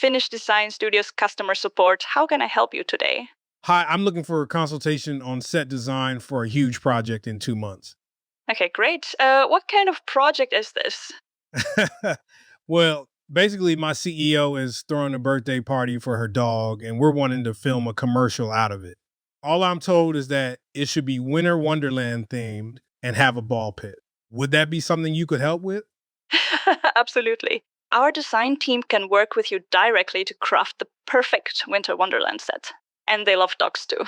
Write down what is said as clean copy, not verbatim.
Finnish Design Studios customer support. How can I help you today? Hi, I'm looking for a consultation on set design for a huge project in 2 months. Okay, great. What kind of project is this? Well, basically, my CEO is throwing a birthday party for her dog, and we're wanting to film a commercial out of it. All I'm told is that it should be Winter Wonderland themed and have a ball pit. Would that be something you could help with? Absolutely. Our design team can work with you directly to craft the perfect Winter Wonderland set. And they love dogs too.